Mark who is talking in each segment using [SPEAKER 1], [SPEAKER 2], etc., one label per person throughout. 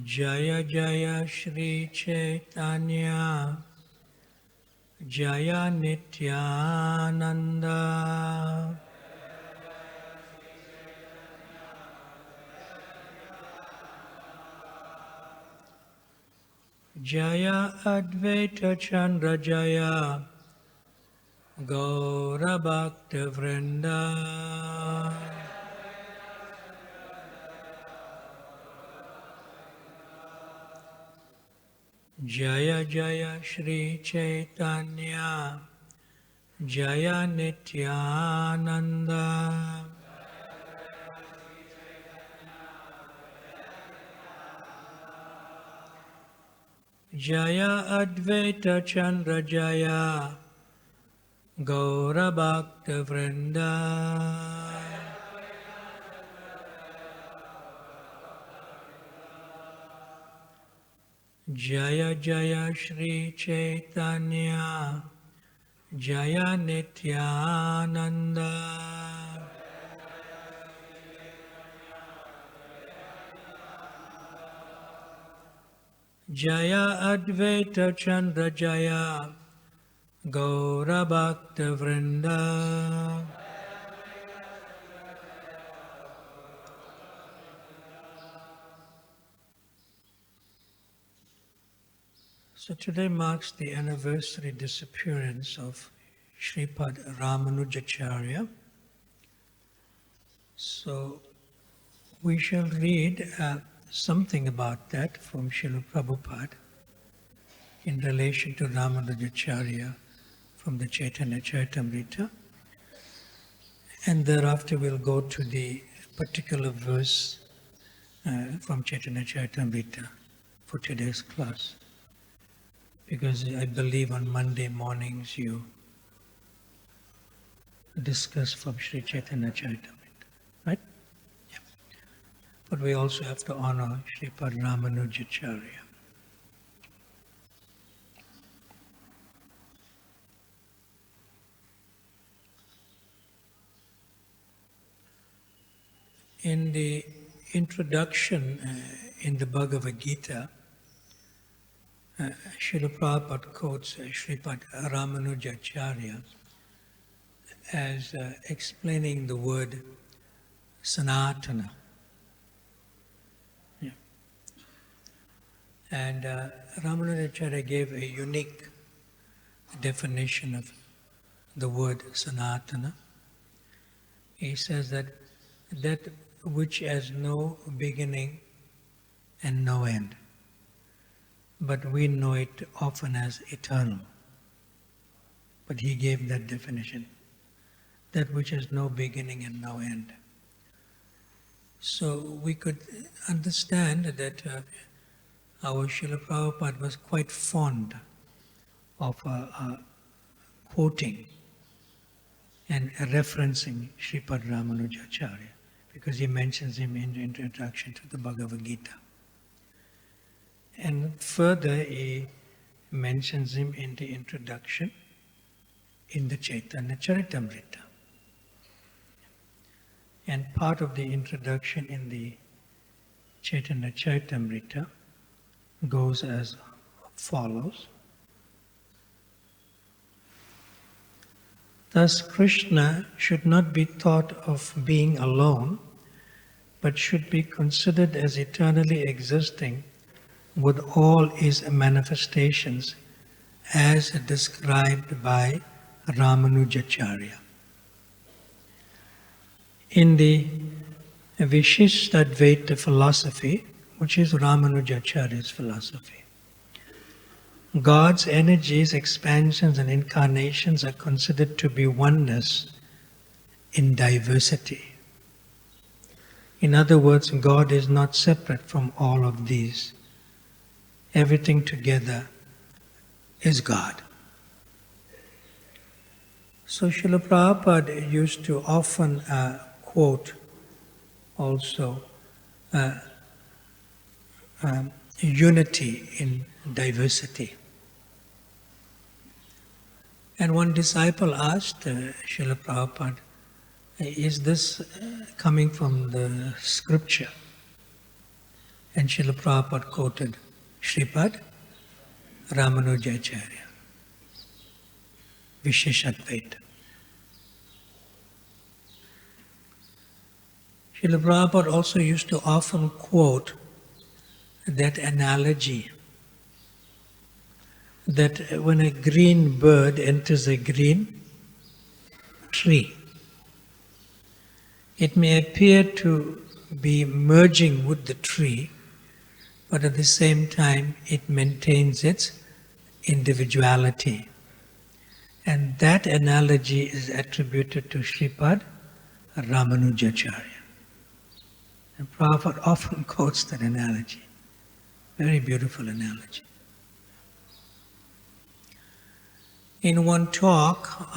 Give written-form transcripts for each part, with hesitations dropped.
[SPEAKER 1] Jaya Jaya Shri Chaitanya Jaya Nityananda Jaya Advaita Chandra Jaya Gaura Bhakta Vrinda Jaya Jaya Shri Chaitanya Jaya Nityananda Jaya Advaita Chandra Jaya Gaura Bhakta Vrinda Jaya Jaya Shri Chaitanya Jaya Nityananda Jaya Advaita Chandra Jaya Gaura Bhakta Vrinda So today marks the anniversary disappearance of Sripad Ramanujacharya. So we shall read something about that from Srila Prabhupada in relation to Ramanujacharya from the Chaitanya Charitamrita. And thereafter we'll go to the particular verse from Chaitanya Charitamrita for today's class. Because I believe on Monday mornings you discuss from Sri Chaitanya Charitamrita, right? Yeah. But we also have to honor Sripad Ramanujacharya. In the introduction in the Bhagavad-gita, Srila Prabhupada quotes Sripad Ramanujacharya as explaining the word Sanatana. Yeah. And Ramanujacharya gave a unique definition of the word Sanatana. He says that which has no beginning and no end. But we know it often as eternal. But he gave that definition. That which has no beginning and no end. So we could understand that our Srila Prabhupada was quite fond of quoting and referencing Sripad Ramanujacharya because he mentions him in the introduction to the Bhagavad-gita. And further, he mentions him in the introduction in the Chaitanya Charitamrita. And part of the introduction in the Chaitanya Charitamrita goes as follows. Thus, Krishna should not be thought of being alone, but should be considered as eternally existing with all his manifestations as described by Ramanujacharya. In the Vishishtadvaita philosophy, which is Ramanujacharya's philosophy, God's energies, expansions and incarnations are considered to be oneness in diversity. In other words, God is not separate from all of these. Everything together is God. So Srila Prabhupada used to often quote also unity in diversity. And one disciple asked Srila Prabhupada is this coming from the scripture? And Srila Prabhupada quoted Sripad Ramanujacharya, Visheshatvaita. Srila Prabhupada also used to often quote that analogy that when a green bird enters a green tree, it may appear to be merging with the tree, but at the same time it maintains its individuality. And that analogy is attributed to Sripad Ramanujacharya. And Prabhupada often quotes that analogy. Very beautiful analogy. In one talk,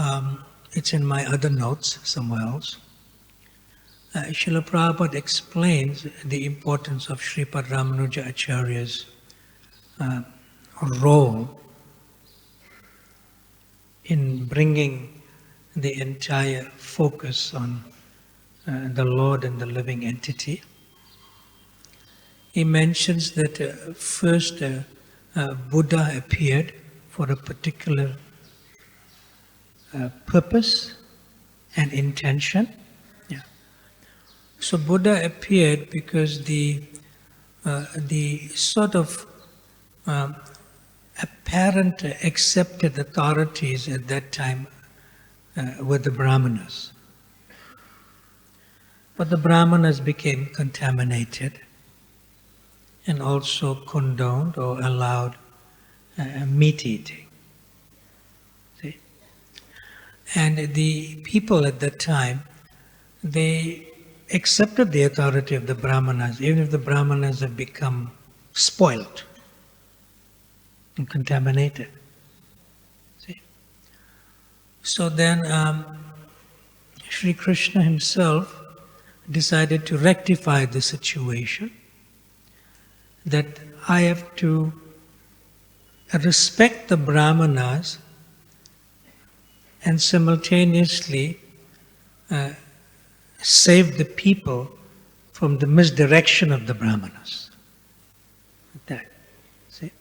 [SPEAKER 1] it's in my other notes somewhere else, Srila Prabhupada explains the importance of Sripad Ramanuja Acharya's role in bringing the entire focus on the Lord and the living entity. He mentions that first Buddha appeared for a particular purpose and intention. So Buddha appeared because the sort of apparent accepted authorities at that time were the Brahmanas. But the Brahmanas became contaminated and also condoned or allowed meat eating. See? And the people at that time, they accepted the authority of the Brahmanas, even if the Brahmanas have become spoiled and contaminated. See? So then Sri Krishna himself decided to rectify the situation, that I have to respect the Brahmanas and simultaneously save the people from the misdirection of the Brahmanas. Like that. See?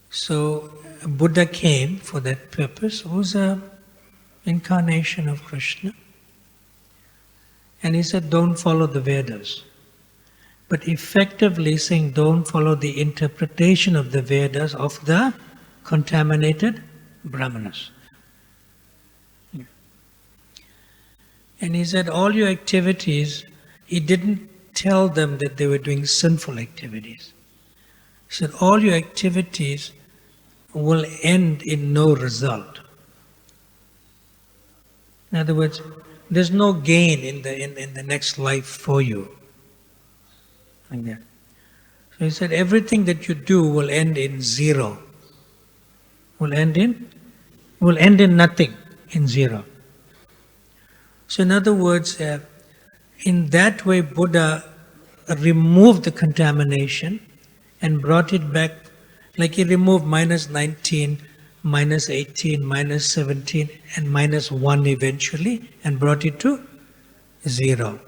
[SPEAKER 1] So Buddha came for that purpose, was an incarnation of Krishna. And he said, don't follow the Vedas. But effectively saying, don't follow the interpretation of the Vedas of the contaminated Brahmanas. And he said, all your activities, he didn't tell them that they were doing sinful activities. He said, all your activities will end in no result. In other words, there's no gain in the next life for you. Like that. So he said, everything that you do will end in zero. Will end in nothing, in zero. So in other words, in that way Buddha removed the contamination and brought it back, like he removed -19, -18, -17 and -1 eventually and brought it to zero.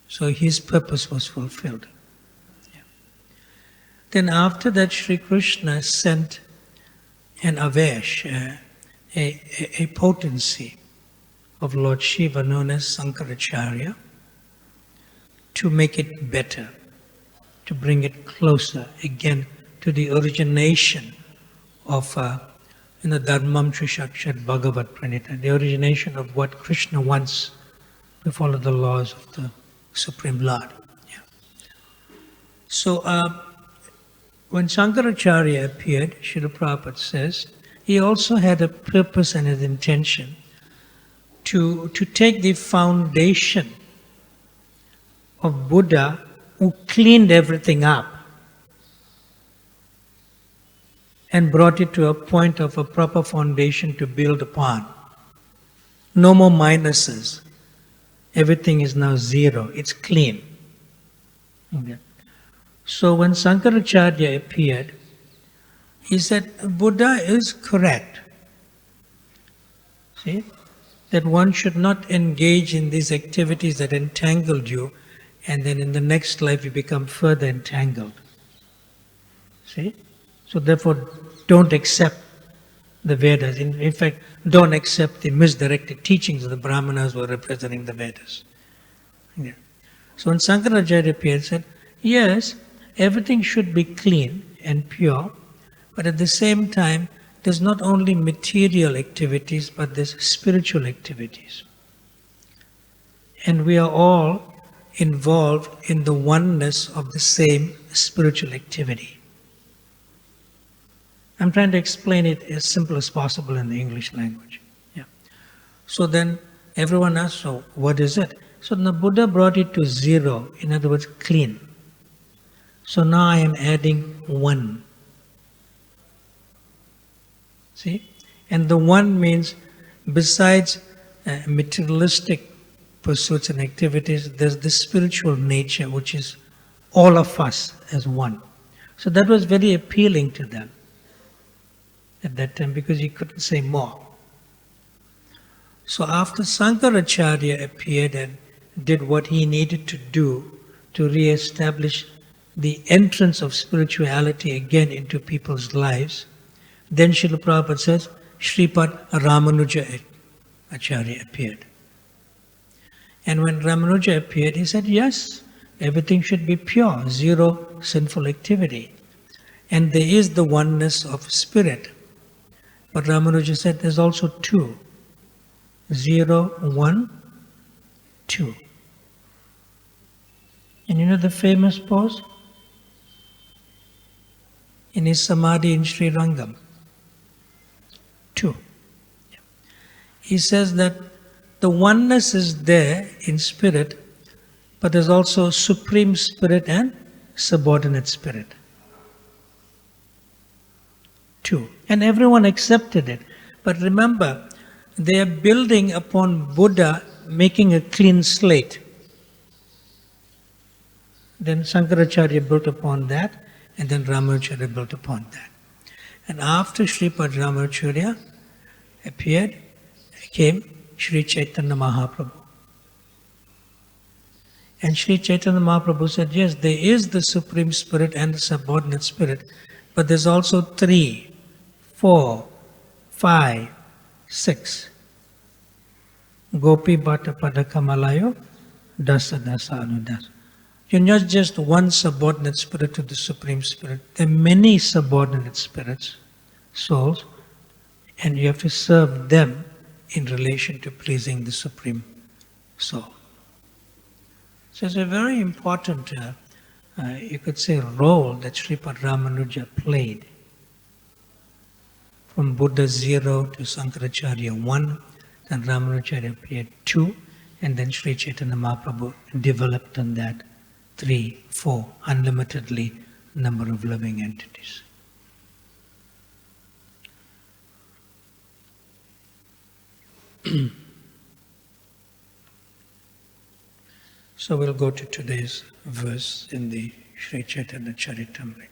[SPEAKER 1] So his purpose was fulfilled. Yeah. Then after that Sri Krishna sent an Avesh, a potency of Lord Shiva known as Sankaracharya, to make it better, to bring it closer again to the origination of Dharmam Trishakshat Bhagavat Pranita, the origination of what Krishna wants to follow the laws of the Supreme Lord. Yeah. So when Sankaracharya appeared, Srila Prabhupada says, he also had a purpose and an intention to take the foundation of Buddha, who cleaned everything up and brought it to a point of a proper foundation to build upon. No more minuses. Everything is now zero. It's clean. Okay. So when Sankaracharya appeared, he said, Buddha is correct. See? that one should not engage in these activities that entangled you, and then in the next life you become further entangled. See? So therefore, don't accept the Vedas. In fact, don't accept the misdirected teachings of the Brahmanas who are representing the Vedas. Yeah. So when Shankaracharya appeared, said, yes, everything should be clean and pure, but at the same time, there's not only material activities, but there's spiritual activities. And we are all involved in the oneness of the same spiritual activity. I'm trying to explain it as simple as possible in the English language. Yeah. So then everyone asks, so what is it? So the Buddha brought it to zero, in other words, clean. So now I am adding one. See? And the one means, besides materialistic pursuits and activities, there's the spiritual nature, which is all of us as one. So that was very appealing to them at that time, because he couldn't say more. So after Shankaracharya appeared and did what he needed to do to re-establish the entrance of spirituality again into people's lives, then Srila Prabhupada says, Sripad Ramanuja Acharya appeared. And when Ramanuja appeared, he said, yes, everything should be pure, zero sinful activity. And there is the oneness of spirit. But Ramanuja said there's also two. 0, 1, 2. And you know the famous pose? In his Samadhi in Sri Rangam. 2. He says that the oneness is there in spirit, but there's also supreme spirit and subordinate spirit. 2. And everyone accepted it. But remember, they are building upon Buddha making a clean slate. Then Shankaracharya built upon that, and then Ramanujacharya built upon that. And after Sripad Ramanujacharya appeared, came Sri Chaitanya Mahaprabhu. And Sri Chaitanya Mahaprabhu said, yes, there is the Supreme Spirit and the subordinate spirit, but there's also 3, 4, 5, 6. Gopi Bhatta Pada Kamalayo, Dasa Dasa Anudas. You're not just one subordinate spirit to the Supreme Spirit. There are many subordinate spirits, souls, and you have to serve them in relation to pleasing the Supreme Soul. So it's a very important, you could say, role that Sripad Ramanuja played. From Buddha 0 to Shankaracharya 1, then Ramanujacharya appeared 2, and then Sri Chaitanya Mahaprabhu developed on that 3, 4, unlimitedly number of living entities. So we'll go to today's verse in the Sri Chaitanya Charitamrita.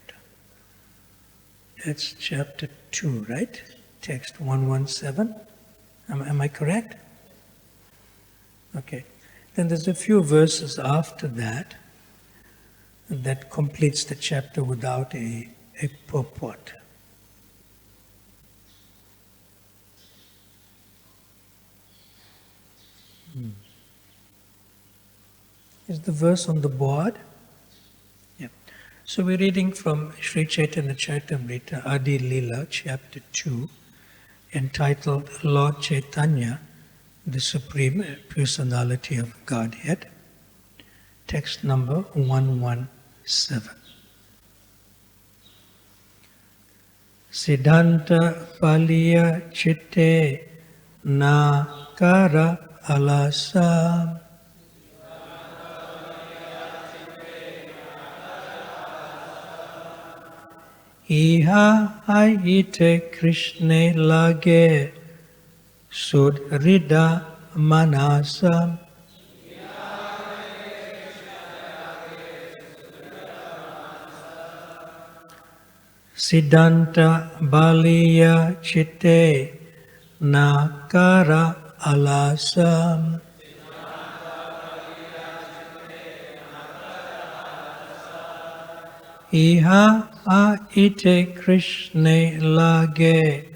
[SPEAKER 1] That's chapter 2, right? Text 117. Am I correct? Okay. Then there's a few verses after that that completes the chapter without a purport. Is the verse on the board? Yeah. So we're reading from Sri Chaitanya Charitamrita, Adi-Lila, chapter 2, entitled Lord Chaitanya, the Supreme Personality of Godhead, text number 117. Siddhanta Paliya Chitte Na Kara Alasa Iha Aite Krishne Lage Sudrida Manasa Siddhanta Baliya Chitte Nakara alasam. Iha a ite Krishne lage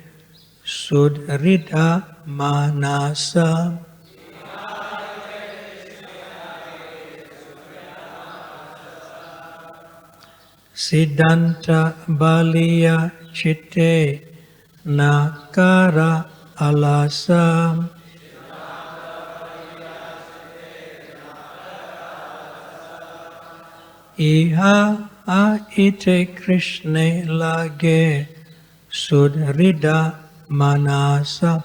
[SPEAKER 1] sudrida manasa. Siddhanta baliya chitte nakara alasam. Iha a ite Krishne lage sudrida manasa.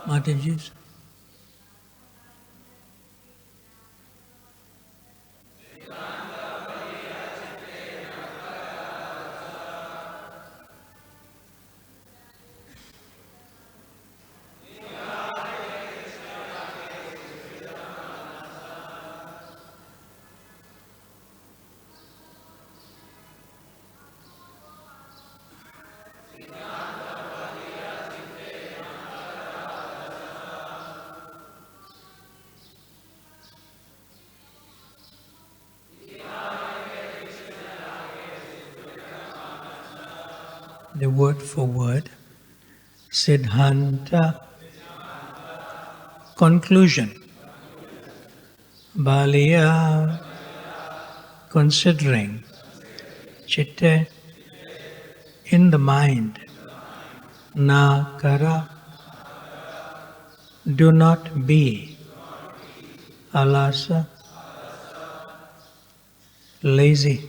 [SPEAKER 1] Mataji's. The word for word, Siddhanta, conclusion, Baliya, considering, Chitte, in the mind, Nakara, do not be, Alasa, lazy,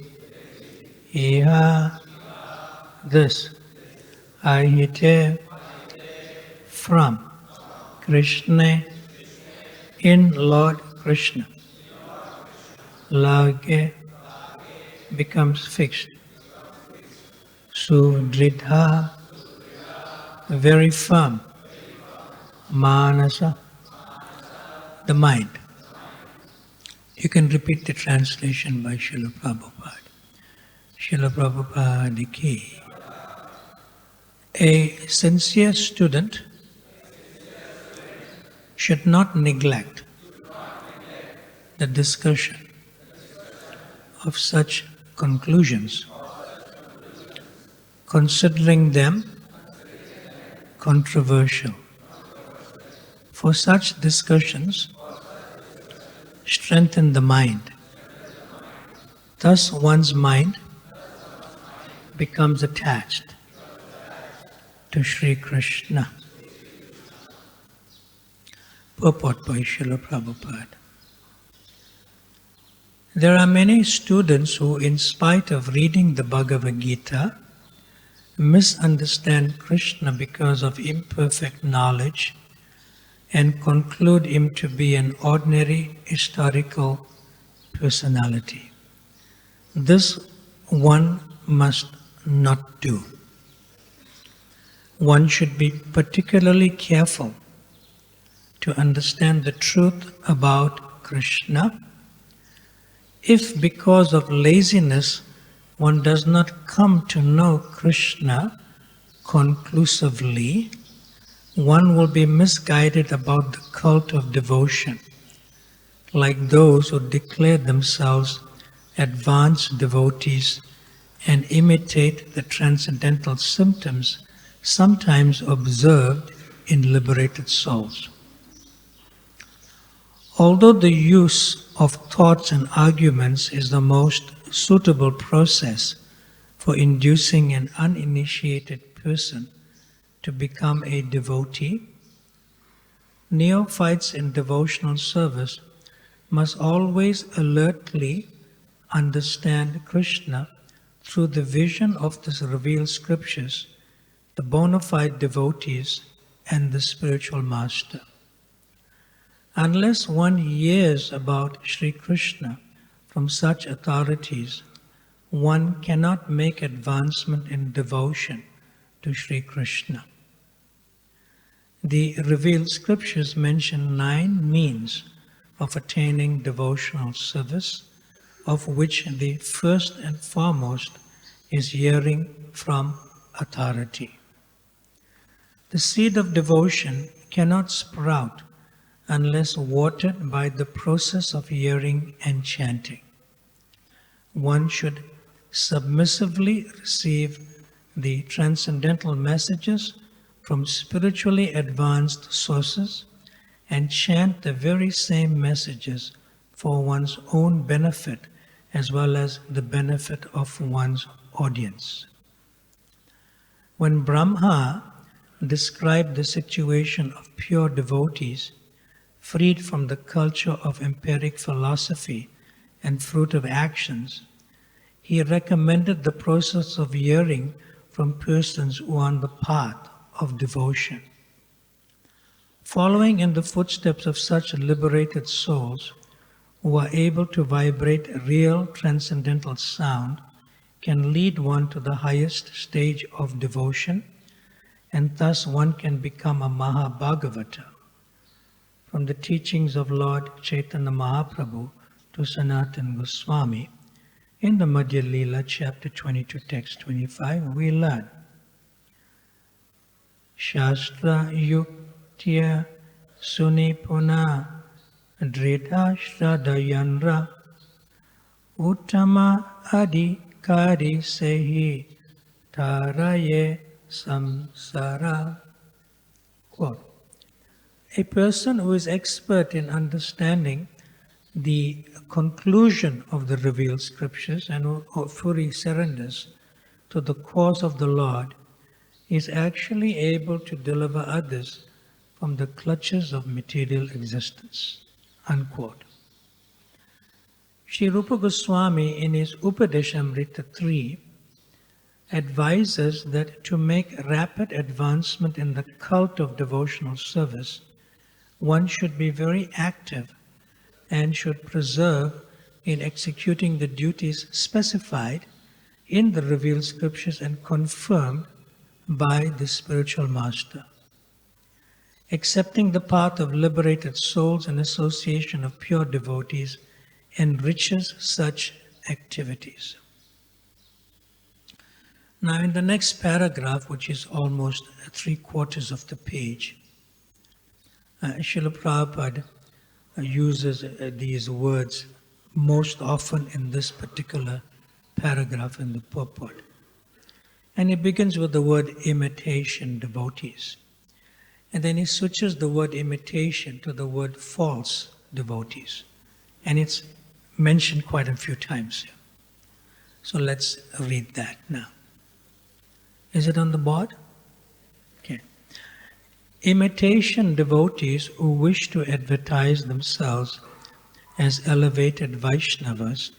[SPEAKER 1] Iha, this, Ahite, from Krishna, in Lord Krishna. Lage becomes fixed. Sudridha, very firm. Manasa, the mind. You can repeat the translation by Srila Prabhupada. Srila Prabhupada ki. A sincere student should not neglect the discussion of such conclusions, considering them controversial. For such discussions strengthen the mind. Thus one's mind becomes attached to Sri Krishna. Purport by Srila Prabhupada. There are many students who, in spite of reading the Bhagavad-gita, misunderstand Krishna because of imperfect knowledge and conclude him to be an ordinary historical personality. This one must not do. One should be particularly careful to understand the truth about Krishna. If because of laziness one does not come to know Krishna conclusively, one will be misguided about the cult of devotion, like those who declare themselves advanced devotees and imitate the transcendental symptoms sometimes observed in liberated souls. Although the use of thoughts and arguments is the most suitable process for inducing an uninitiated person to become a devotee, neophytes in devotional service must always alertly understand Krishna through the vision of the revealed scriptures, the bona fide devotees, and the spiritual master. Unless one hears about Sri Krishna from such authorities, one cannot make advancement in devotion to Sri Krishna. The revealed scriptures mention 9 means of attaining devotional service, of which the first and foremost is hearing from authority. The seed of devotion cannot sprout unless watered by the process of hearing and chanting. One should submissively receive the transcendental messages from spiritually advanced sources and chant the very same messages for one's own benefit as well as the benefit of one's audience. When Brahma described the situation of pure devotees freed from the culture of empiric philosophy and fruitive actions, he recommended the process of hearing from persons who are on the path of devotion. Following in the footsteps of such liberated souls who are able to vibrate real transcendental sound can lead one to the highest stage of devotion, and thus one can become a Mahabhagavata. From the teachings of Lord Chaitanya Mahaprabhu to Sanatana Goswami, in the Adi-Lila, chapter 22, text 25, we learn, Shastra yuktya sunipuna dridha shradhayanra uttama adhikari sehi taraye samsara. Quote, a person who is expert in understanding the conclusion of the revealed scriptures and who fully surrenders to the cause of the Lord is actually able to deliver others from the clutches of material existence. Unquote. Sri Rupa Goswami in his Upadeshamrita 3 advises that to make rapid advancement in the cult of devotional service, one should be very active and should persevere in executing the duties specified in the revealed scriptures and confirmed by the spiritual master. Accepting the path of liberated souls and association of pure devotees enriches such activities. Now in the next paragraph, which is almost 3/4 of the page, Srila Prabhupada uses these words most often in this particular paragraph in the purport. And he begins with the word imitation devotees. And then he switches the word imitation to the word false devotees. And it's mentioned quite a few times here. So let's read that now. Is it on the board? Okay. Imitation devotees who wish to advertise themselves as elevated Vaishnavas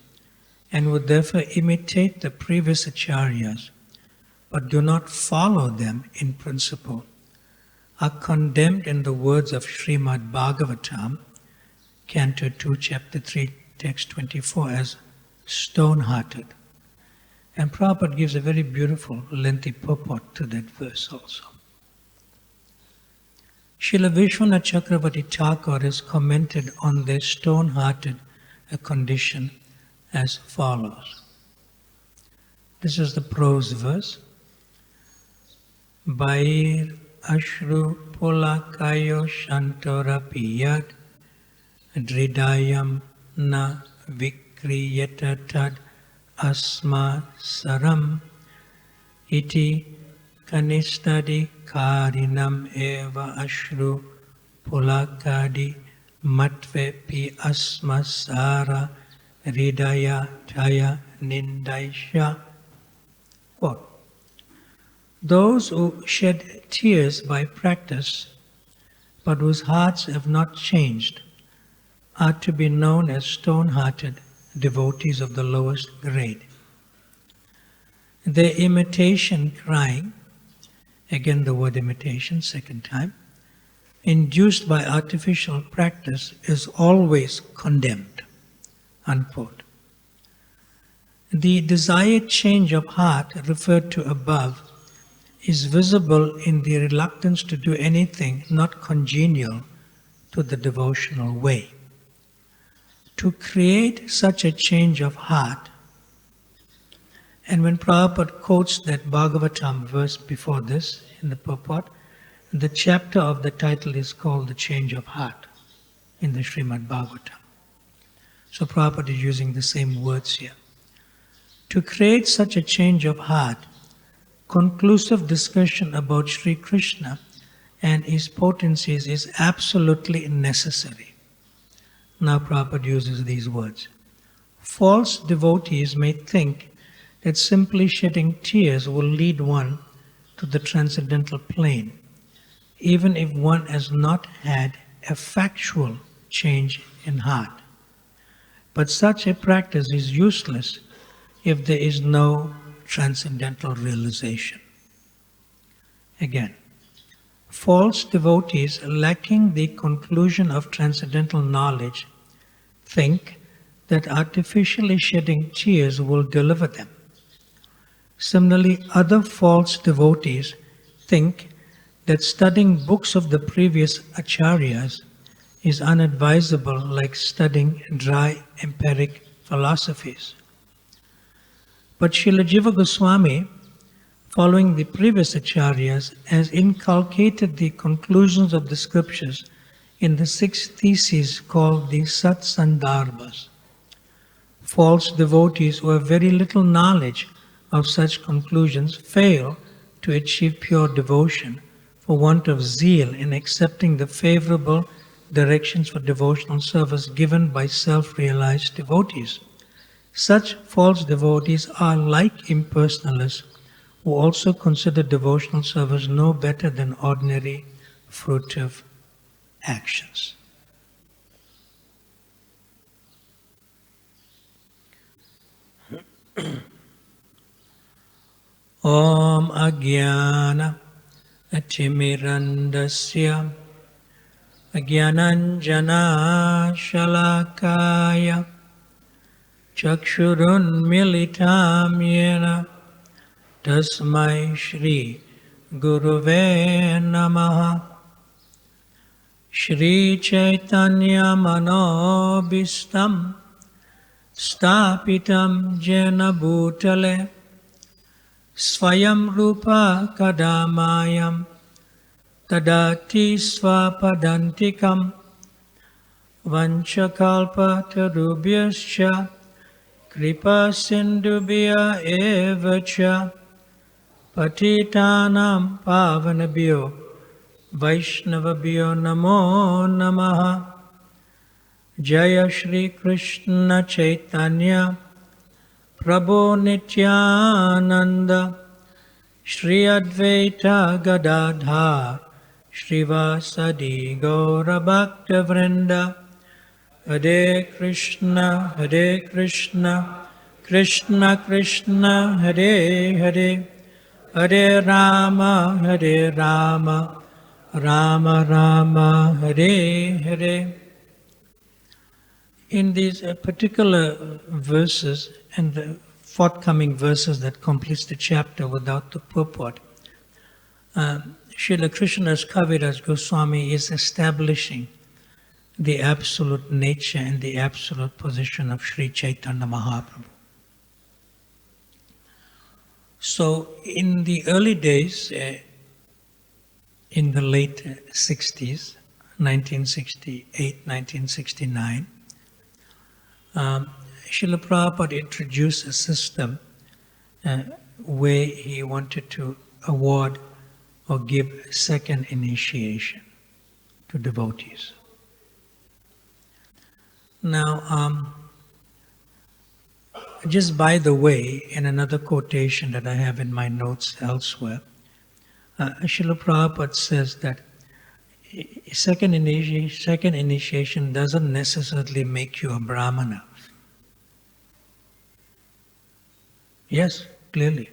[SPEAKER 1] and would therefore imitate the previous acharyas but do not follow them in principle are condemned in the words of Srimad Bhagavatam, Canto 2, Chapter 3, Text 24 as stone-hearted. And Prabhupada gives a very beautiful, lengthy purport to that verse also. Srila Vishwanath Chakravarti Thakur has commented on their stone-hearted condition as follows. This is the prose verse. Bair ashru pulakayo shantora piyat dridayam na vikriyata tad asma saram iti kanistadi karinam eva ashru pulakadi matve pi asmasara ridaya taya nindaisha. Quote, those who shed tears by practice, but whose hearts have not changed, are to be known as stone-hearted devotees of the lowest grade. Their imitation crying, again the word imitation, second time, induced by artificial practice is always condemned. Unquote. The desired change of heart referred to above is visible in the reluctance to do anything not congenial to the devotional way. To create such a change of heart, and when Prabhupada quotes that Bhagavatam verse before this in the purport, the chapter of the title is called The Change of Heart in the Srimad Bhagavatam. So Prabhupada is using the same words here. To create such a change of heart, conclusive discussion about Sri Krishna and his potencies is absolutely necessary. Now Prabhupada uses these words. False devotees may think that simply shedding tears will lead one to the transcendental plane, even if one has not had a factual change in heart. But such a practice is useless if there is no transcendental realization. Again, false devotees lacking the conclusion of transcendental knowledge think that artificially shedding tears will deliver them. Similarly, other false devotees think that studying books of the previous acharyas is unadvisable, like studying dry empiric philosophies. But Srila Jiva Goswami, following the previous acharyas, has inculcated the conclusions of the scriptures in the 6 theses called the Sat Sandarbhas. False devotees who have very little knowledge of such conclusions fail to achieve pure devotion for want of zeal in accepting the favorable directions for devotional service given by self-realized devotees. Such false devotees are like impersonalists who also consider devotional service no better than ordinary fruitive actions. Om Agyana Atimirandasya Agyananjana Shalakaya Chakshurun Militam Yena Tasmai Shri Guruve Namaha Shri Chaitanya Manobhistam Stapitam Jena Bhutale Swayam Rupa Kadamayam Tadati Swapadantikam Vanchakalpa Tarubhyascha Kripa Sindhubhya Evacha Patitanam Pavanabhyo Vaishnavabhyo Namo Namaha Jaya Shri Krishna Chaitanya Prabhu Nityananda Shri Advaita Gadadhar Shrivasadi Gaura Bhakta Vrinda Hare Krishna Krishna Krishna Hare Hare Hare Rama Rama Rama Hare Hare. In these particular verses and the forthcoming verses that completes the chapter without the purport, Srila Krishnadas Kaviraj Goswami is establishing the absolute nature and the absolute position of Sri Chaitanya Mahaprabhu. So in the early days, in the late 60s, 1968, 1969, Srila Prabhupada introduced a system where he wanted to award or give second initiation to devotees. Now, just by the way, in another quotation that I have in my notes elsewhere, Srila Prabhupada says that second initiation doesn't necessarily make you a Brahmana. Yes, clearly.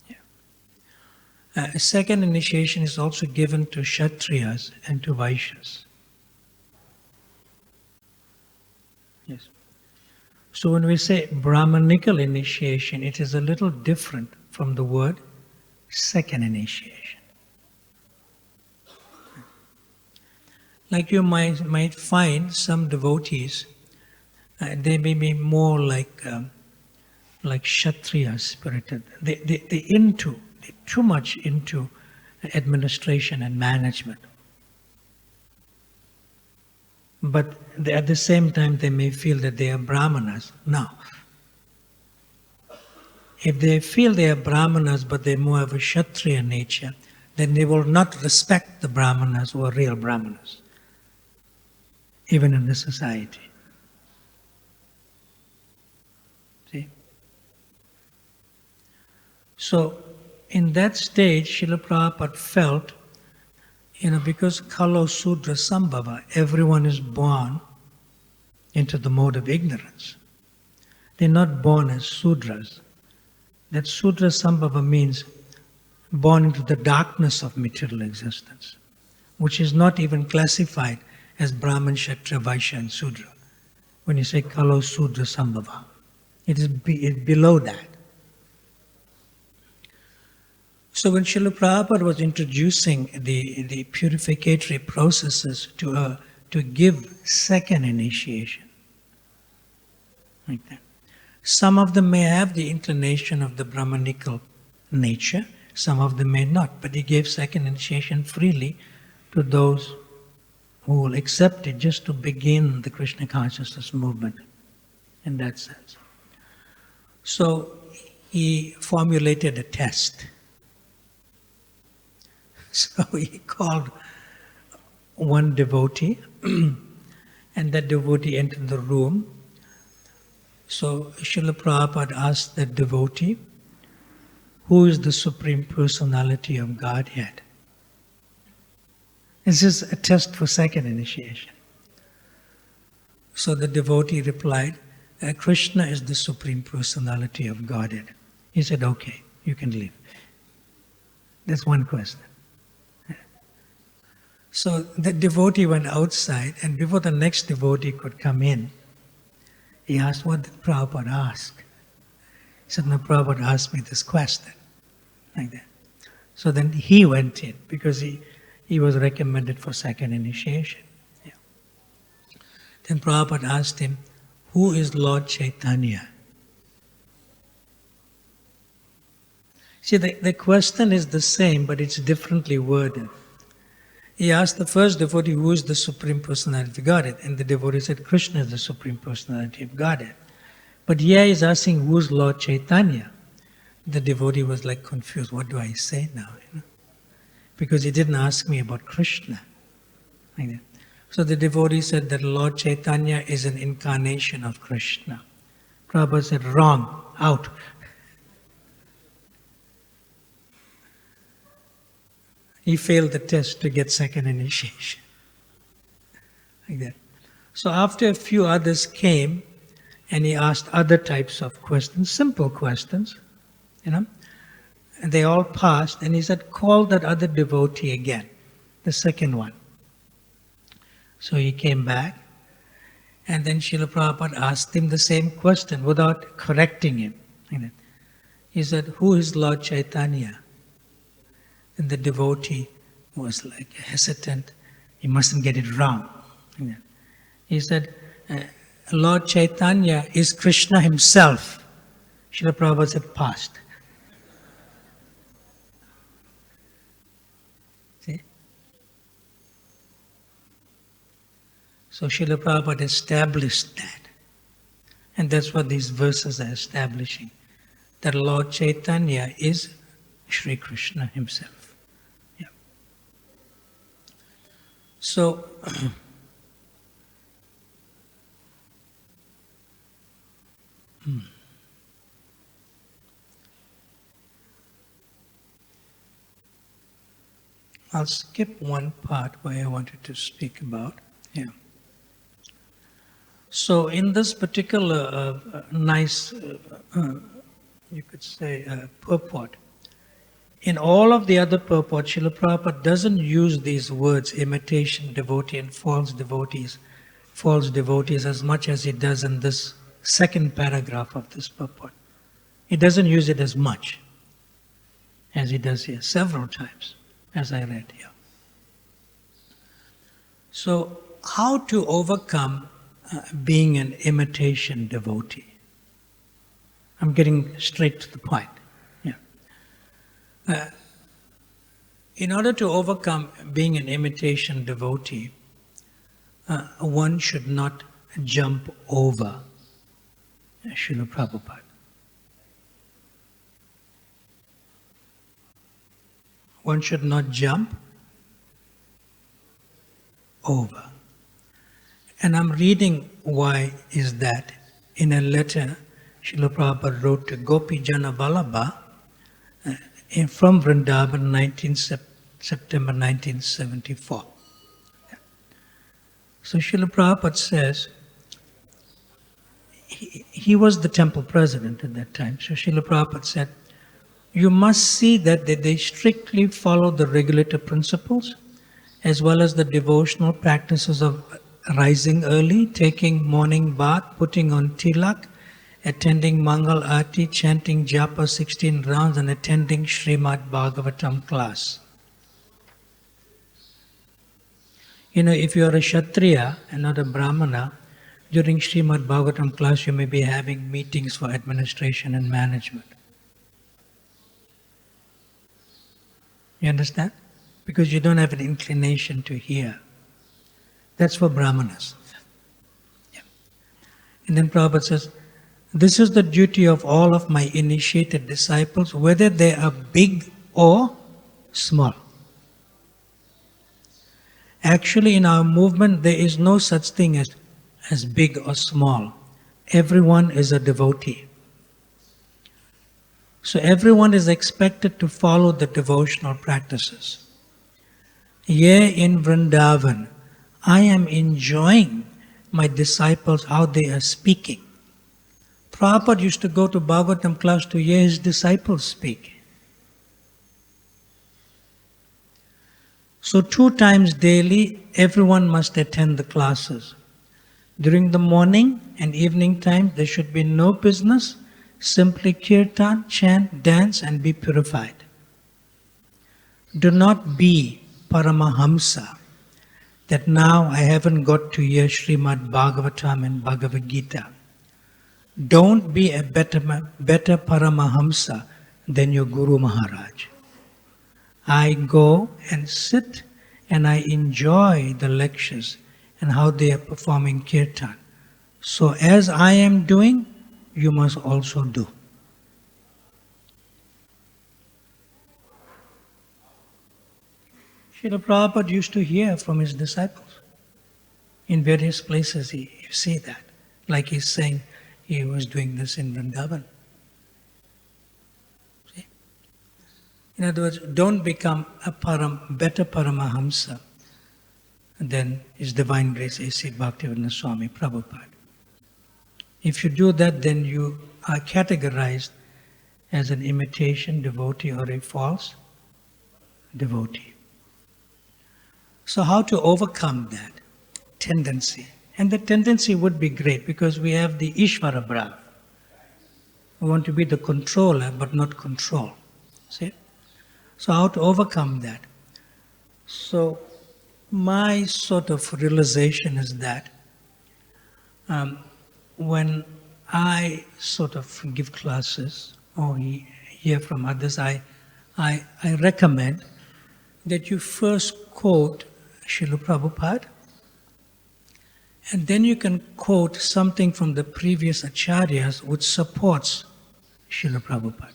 [SPEAKER 1] Yeah. Second initiation is also given to Kshatriyas and to Vaishyas. Yes. So when we say Brahmanical initiation, it is a little different from the word second initiation. Like you might find some devotees, they may be more like Kshatriya spirited. They're too much into administration and management. But at the same time, they may feel that they are Brahmanas. Now, if they feel they are Brahmanas, but they're more of a Kshatriya nature, then they will not respect the Brahmanas who are real Brahmanas, even in the society. See? So, in that stage, Srila Prabhupada felt, because Kalo Sudra Sambhava, everyone is born into the mode of ignorance. They're not born as Sudras. That Sudra Sambhava means born into the darkness of material existence, which is not even classified as Brahman, Kshatriya, Vaishya and Sudra. When you say Kalo Sudra Sambhava, it is below that. So when Srila Prabhupada was introducing the purificatory processes to give second initiation, like that, some of them may have the inclination of the Brahmanical nature, some of them may not, but he gave second initiation freely to those who will accept it just to begin the Krishna consciousness movement in that sense. So he formulated a test. So he called one devotee, and that devotee entered the room. So Srila Prabhupada asked that devotee, who is the Supreme Personality of Godhead? This is a test for second initiation. So the devotee replied, Krishna is the Supreme Personality of Godhead. He said, okay, you can leave. That's one question. So the devotee went outside, and before the next devotee could come in, he asked, what did Prabhupada ask? He said, no, Prabhupada asked me this question. Like that. So then he went in, because he was recommended for second initiation. Yeah. Then Prabhupada asked him, who is Lord Chaitanya? See, the question is the same, but it's differently worded. He asked the first devotee, who is the Supreme Personality of Godhead? And the devotee said, Krishna is the Supreme Personality of Godhead. But here he's asking, who is Lord Chaitanya? The devotee was like confused. What do I say now? Because he didn't ask me about Krishna. Like that. So the devotee said that Lord Chaitanya is an incarnation of Krishna. Prabhupada said, wrong, out. He failed the test to get second initiation. Like that. So after a few others came, and he asked other types of questions, simple questions, and they all passed, and he said, call that other devotee again, the second one. So he came back, and then Srila Prabhupada asked him the same question without correcting him. Like that. He said, who is Lord Chaitanya? And the devotee was like hesitant. He mustn't get it wrong. He said, Lord Chaitanya is Krishna himself. Srila Prabhupada said, passed. See? So Srila Prabhupada established that. And that's what these verses are establishing. That Lord Chaitanya is Sri Krishna himself. Yeah. So, I'll skip one part where I wanted to speak about. Yeah. So in this particular nice, you could say, purport, in all of the other purports, Srila Prabhupada doesn't use these words, imitation devotee and false devotees, as much as he does in this second paragraph of this purport. He doesn't use it as much as he does here, several times, as I read here. So, how to overcome being an imitation devotee? I'm getting straight to the point. Yeah. In order to overcome being an imitation devotee, one should not jump over Srila Prabhupada. One should not jump over. And I'm reading why is that in a letter Srila Prabhupada wrote to Gopi Jana Vallabha from Vrindavan, September 1974. So Srila Prabhupada says, he was the temple president at that time, so Srila Prabhupada said, you must see that they strictly follow the regulator principles as well as the devotional practices of rising early, taking morning bath, putting on tilak, attending Mangala arati, chanting japa 16 rounds and attending Srimad Bhagavatam class. You know, if you are a Kshatriya and not a Brahmana, during Srimad Bhagavatam class you may be having meetings for administration and management. You understand? Because you don't have an inclination to hear. That's for Brahmanas. Yeah. And then Prabhupada says, this is the duty of all of my initiated disciples, whether they are big or small. Actually, in our movement, there is no such thing as big or small. Everyone is a devotee. So everyone is expected to follow the devotional practices. Here in Vrindavan, I am enjoying my disciples, how they are speaking. Prabhupada used to go to Bhagavatam class to hear his disciples speak. So 2 times daily, everyone must attend the classes. During the morning and evening time, there should be no business, simply kirtan, chant, dance and be purified. Do not be Paramahamsa, that now I haven't got to hear Srimad Bhagavatam and Bhagavad-gita. Don't be a better Paramahamsa than your Guru Maharaj. I go and sit and I enjoy the lectures and how they are performing kirtan. So as I am doing, you must also do. Srila Prabhupada used to hear from his disciples. In various places you see that. Like he's saying, he was doing this in Vrindavan. See? In other words, don't become a better Paramahamsa than His Divine Grace A.C. Bhaktivedanta Swami Prabhupada. If you do that, then you are categorized as an imitation devotee or a false devotee. So how to overcome that tendency? And the tendency would be great because we have the Ishvara Bhava. We want to be the controller but not control. See? So how to overcome that? So my sort of realization is that when I sort of give classes or hear from others, I recommend that you first quote Srila Prabhupada, and then you can quote something from the previous acharyas which supports Srila Prabhupada.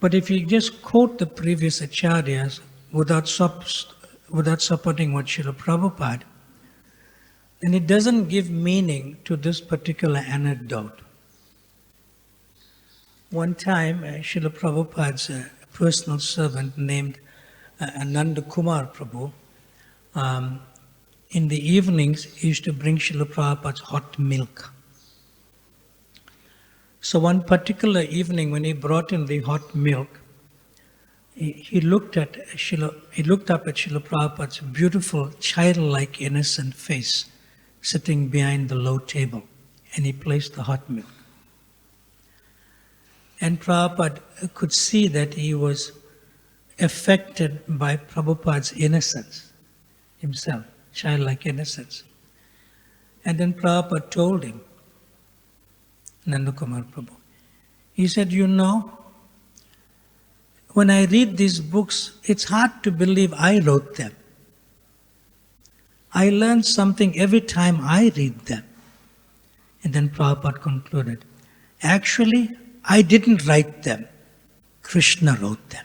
[SPEAKER 1] But if you just quote the previous acharyas without supporting what Srila Prabhupada, then it doesn't give meaning to this particular anecdote. One time, Srila Prabhupada's personal servant named Ananda Kumar Prabhu, in the evenings, he used to bring Srila Prabhupada's hot milk. So one particular evening when he brought in the hot milk, he looked up at Srila Prabhupada's beautiful, childlike, innocent face sitting behind the low table, and he placed the hot milk. And Prabhupada could see that he was affected by Prabhupada's innocence himself, childlike innocence. And then Prabhupada told him, Nandakumar Prabhu, he said, you know, when I read these books, it's hard to believe I wrote them. I learn something every time I read them. And then Prabhupada concluded, actually, I didn't write them. Krishna wrote them.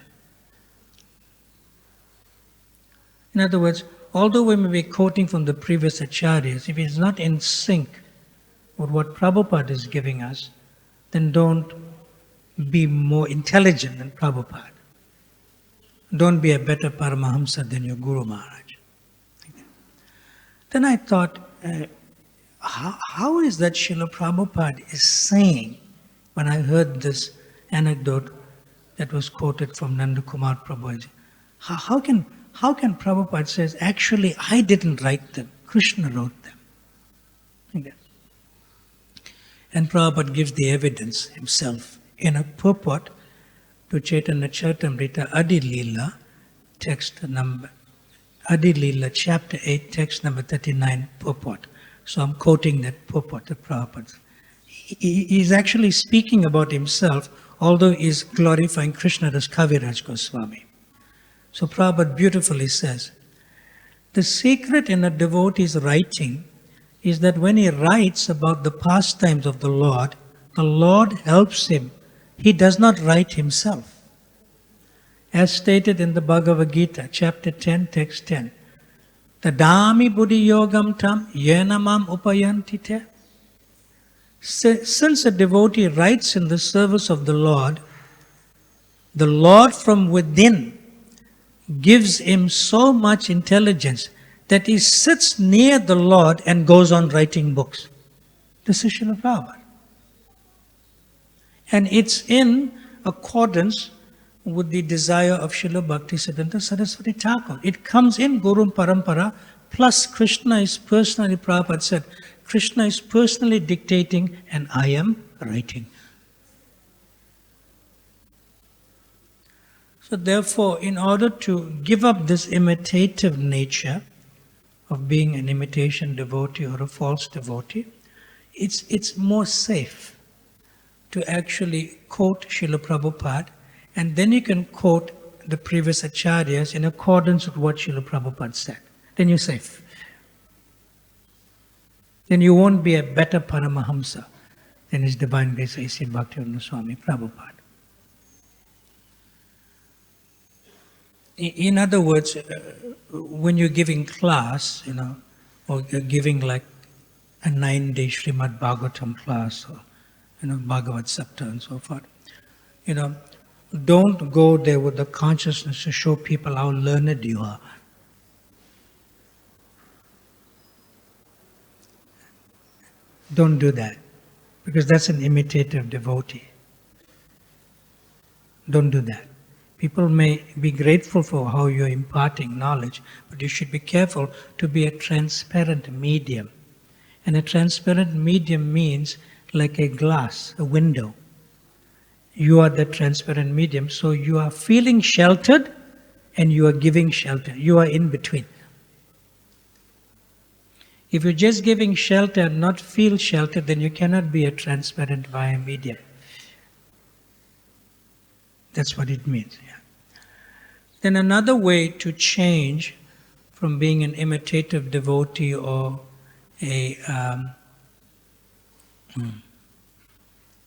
[SPEAKER 1] In other words, although we may be quoting from the previous acharyas, if it's not in sync with what Prabhupada is giving us, then don't be more intelligent than Prabhupada. Don't be a better Paramahamsa than your Guru Maharaj. Then I thought, how is that Srila Prabhupada is saying, when I heard this anecdote that was quoted from Nanda Kumar Prabhu, how can Prabhupada says, actually I didn't write them, Krishna wrote them. Okay. And Prabhupada gives the evidence himself in a purport to Chaitanya Charitamrita Adi-Lila, text number, Adi-Lila, chapter 8, text number 39, purport. So I'm quoting that purport of Prabhupada. He's actually speaking about himself, although he's glorifying Krishna as Kaviraj Goswami. So Prabhupada beautifully says, the secret in a devotee's writing is that when he writes about the pastimes of the Lord helps him. He does not write himself. As stated in the Bhagavad-gita, chapter 10, text 10, Tadami buddhi yogam tam yenamam upayantite. Since a devotee writes in the service of the Lord from within gives him so much intelligence that he sits near the Lord and goes on writing books. This is Srila Prabhupada. And it's in accordance with the desire of Srila Bhaktisiddhanta Saraswati Thakur. It comes in Guru Parampara, plus Krishna is personally, Prabhupada said, Krishna is personally dictating and I am writing. So therefore, in order to give up this imitative nature of being an imitation devotee or a false devotee, it's more safe to actually quote Srila Prabhupada, and then you can quote the previous acharyas in accordance with what Srila Prabhupada said. Then you're safe. Then you won't be a better Paramahamsa than His Divine Grace A.C. Bhaktivedanta Swami Prabhupada. In other words, when you're giving class, or you're giving like a 9-day Srimad Bhagavatam class, or Bhagavat Sapta and so forth, don't go there with the consciousness to show people how learned you are. Don't do that, because that's an imitative devotee. Don't do that. People may be grateful for how you're imparting knowledge, but you should be careful to be a transparent medium. And a transparent medium means like a glass, a window. You are the transparent medium, so you are feeling sheltered and you are giving shelter. You are in between. If you're just giving shelter and not feel sheltered, then you cannot be a transparent via medium. That's what it means. Yeah. Then another way to change from being an imitative devotee or a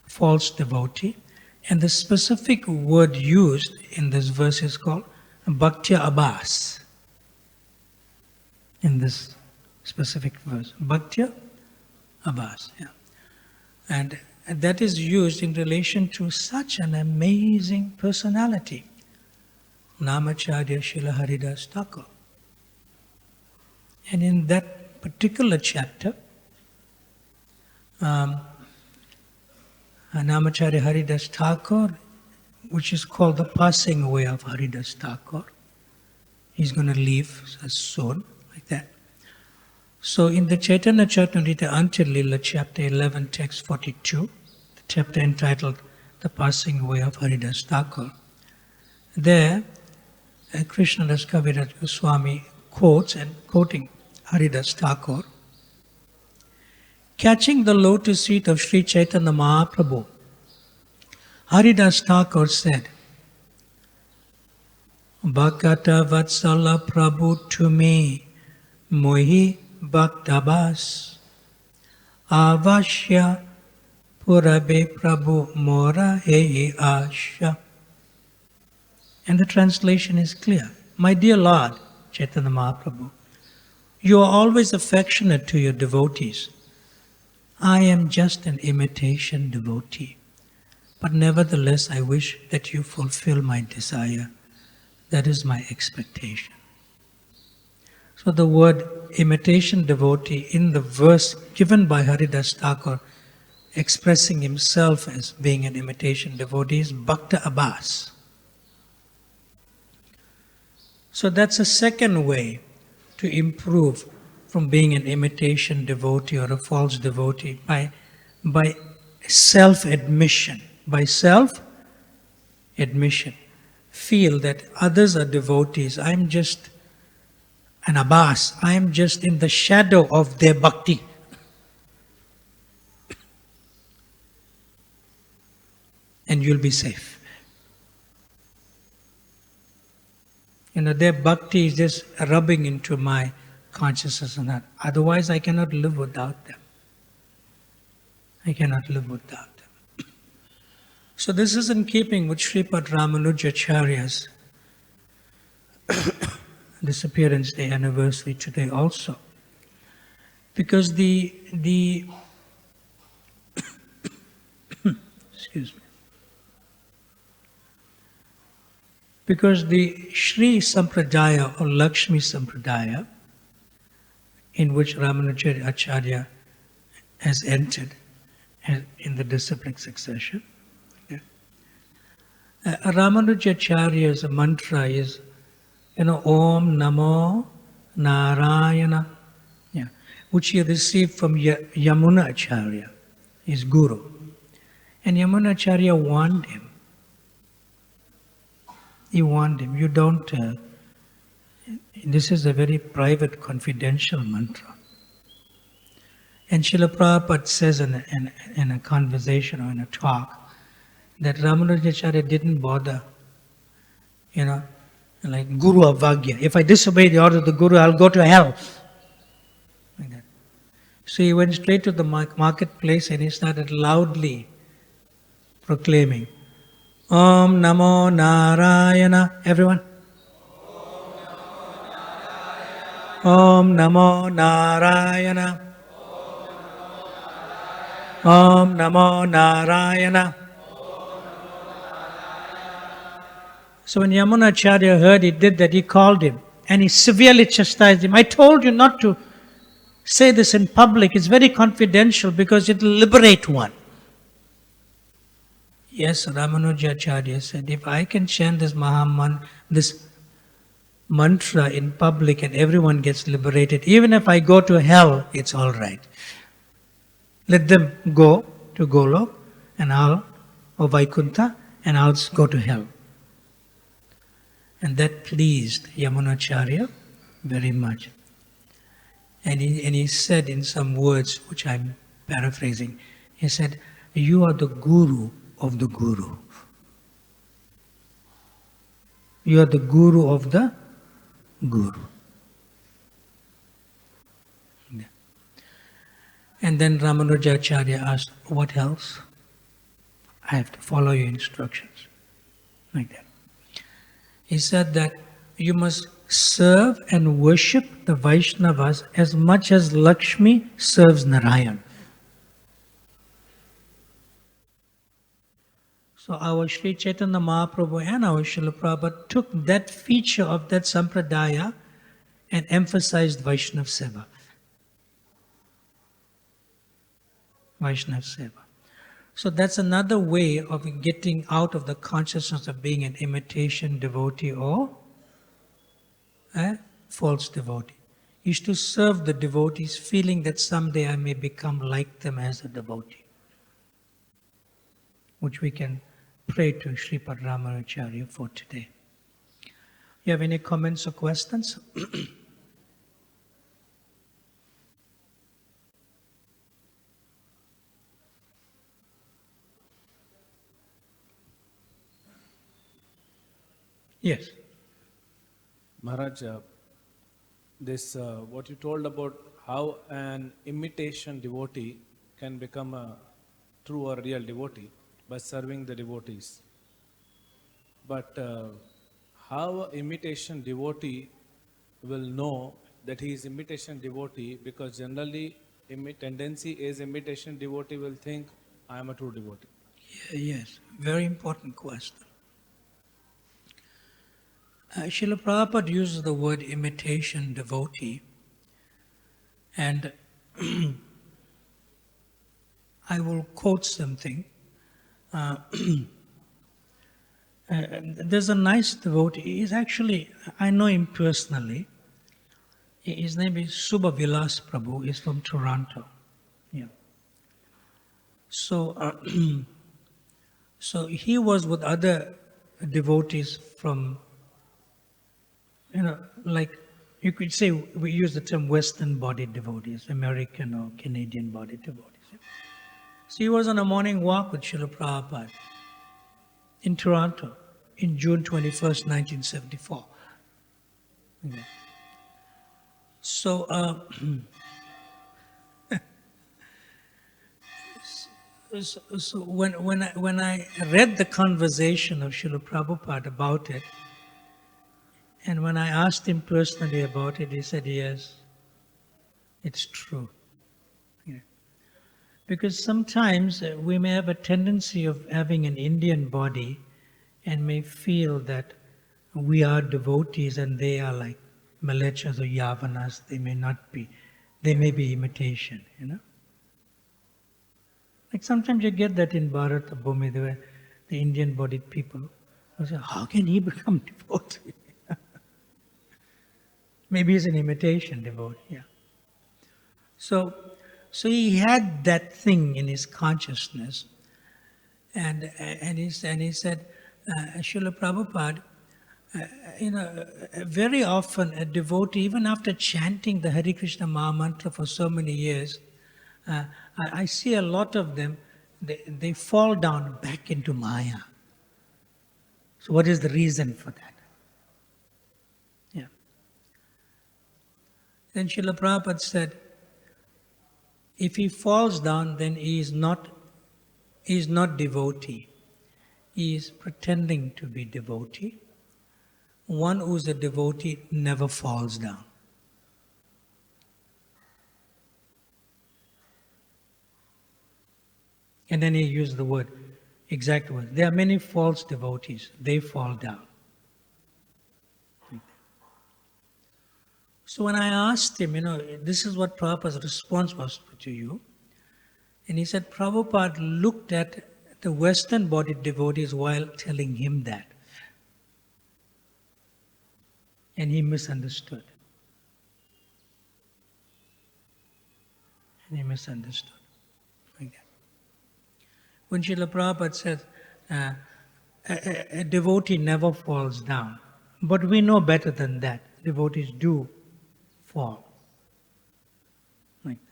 [SPEAKER 1] false devotee And the specific word used in this verse is called Bhaktya Abhas. In this specific verse, Bhaktya Abhas. Yeah. And that is used in relation to such an amazing personality, Namacharya Srila Haridas Thakur. And in that particular chapter, Namacharya Haridas Thakur, which is called the passing away of Haridas Thakur, he's going to leave us soon, like that. So in the Chaitanya Charitamrita Adi-Lila, chapter 11, text 42, the chapter entitled The Passing Away of Haridas Thakur, there Krishna Das Kaviraj Swami quotes, and quoting Haridas Thakur, catching the lotus feet of Sri Chaitanya Mahaprabhu, Haridas Thakur said, Bhakata Vatsala Prabhu to me, Mohi Bhaktabas, Avashya Purabe Prabhu Mora Hei Asha. And the translation is clear. My dear Lord, Chaitanya Mahaprabhu, you are always affectionate to your devotees. I am just an imitation devotee. But nevertheless, I wish that you fulfill my desire. That is my expectation. So the word imitation devotee in the verse given by Haridas Thakur, expressing himself as being an imitation devotee, is Bhakta Abbas. So that's a second way to improve from being an imitation devotee or a false devotee, by self-admission. By self-admission. Feel that others are devotees. I'm just an Abbas. I'm just in the shadow of their bhakti. And you'll be safe. Their bhakti is just rubbing into my consciousness and that. Otherwise, I cannot live without them. I cannot live without them. So this is in keeping with Sripad Ramanujacharya's disappearance day anniversary today also. Because the excuse me. Because the Sri Sampradaya or Lakshmi Sampradaya, in which Ramanujacharya has entered in the disciplic succession, Ramanujacharya's mantra is, Om Namo Narayana, which he received from Yamuna Acharya, his guru. And Yamuna Acharya warned him. He warned him, you don't, this is a very private, confidential mantra. And Srila Prabhupada says in a conversation or in a talk, that Ramanujacharya didn't bother, like Guru Avagya. If I disobey the order of the Guru, I'll go to hell. Like that. So he went straight to the marketplace and he started loudly proclaiming, Om Namo Narayana. Everyone? Om Namo Narayana. Om Namo Narayana. So when Yamunacharya heard he did that, he called him and he severely chastised him. I told you not to say this in public. It's very confidential because it will liberate one. Yes, Ramanujacharya said, if I can chant this this mantra in public and everyone gets liberated, even if I go to hell, it's all right. Let them go to Golok or Vaikuntha, and I'll go to hell. And that pleased Yamunacharya very much. And he said in some words, which I'm paraphrasing, he said, you are the guru of the guru. You are the guru of the guru. Yeah. And then Ramanujacharya asked, what else? I have to follow your instructions. Like that. He said that you must serve and worship the Vaishnavas as much as Lakshmi serves Narayan. So our Sri Chaitanya Mahaprabhu and our Srila Prabhupada took that feature of that sampradaya and emphasized Vaishnav Seva. Vaishnav Seva. So that's another way of getting out of the consciousness of being an imitation devotee or a false devotee. Is to serve the devotees feeling that someday I may become like them as a devotee. Which we can pray to Sripad Ramanujacharya for today. You have any comments or questions? Yes.
[SPEAKER 2] Maharaj, what you told about how an imitation devotee can become a true or real devotee by serving the devotees. But how an imitation devotee will know that he is imitation devotee, because generally tendency is imitation devotee will think I am a true devotee.
[SPEAKER 1] Yes, very important question. Srila Prabhupada uses the word imitation devotee, and I will quote something. There's a nice devotee. He's actually, I know him personally. His name is Subha Vilas Prabhu. He's from Toronto. Yeah. So, so he was with other devotees from, like you could say, we use the term Western body devotees, American or Canadian body devotees. So he was on a morning walk with Srila Prabhupada in Toronto in June 21st, 1974. Okay. So, so when I read the conversation of Srila Prabhupada about it, and when I asked him personally about it, he said, yes, it's true. Yeah. Because sometimes we may have a tendency of having an Indian body and may feel that we are devotees and they are like Malechas or Yavanas. They may not be. They may be imitation, Like sometimes you get that in Bharat or Bhumi, the Indian-bodied people who say, how can he become devotee? Maybe he's an imitation devotee, yeah. So he had that thing in his consciousness, and he said, Srila Prabhupada, very often a devotee, even after chanting the Hare Krishna Maha Mantra for so many years, I see a lot of them, they fall down back into Maya. So what is the reason for that? Yeah. Then Srila Prabhupada said, if he falls down, then he is not devotee. He is pretending to be devotee. One who is a devotee never falls down. And then he used the exact word. There are many false devotees. They fall down. So when I asked him, this is what Prabhupada's response was to you. And he said, Prabhupada looked at the Western bodied devotees while telling him that. And he misunderstood. Like that. When Srila Prabhupada says, a devotee never falls down. But we know better than that. Devotees do fall. Like that.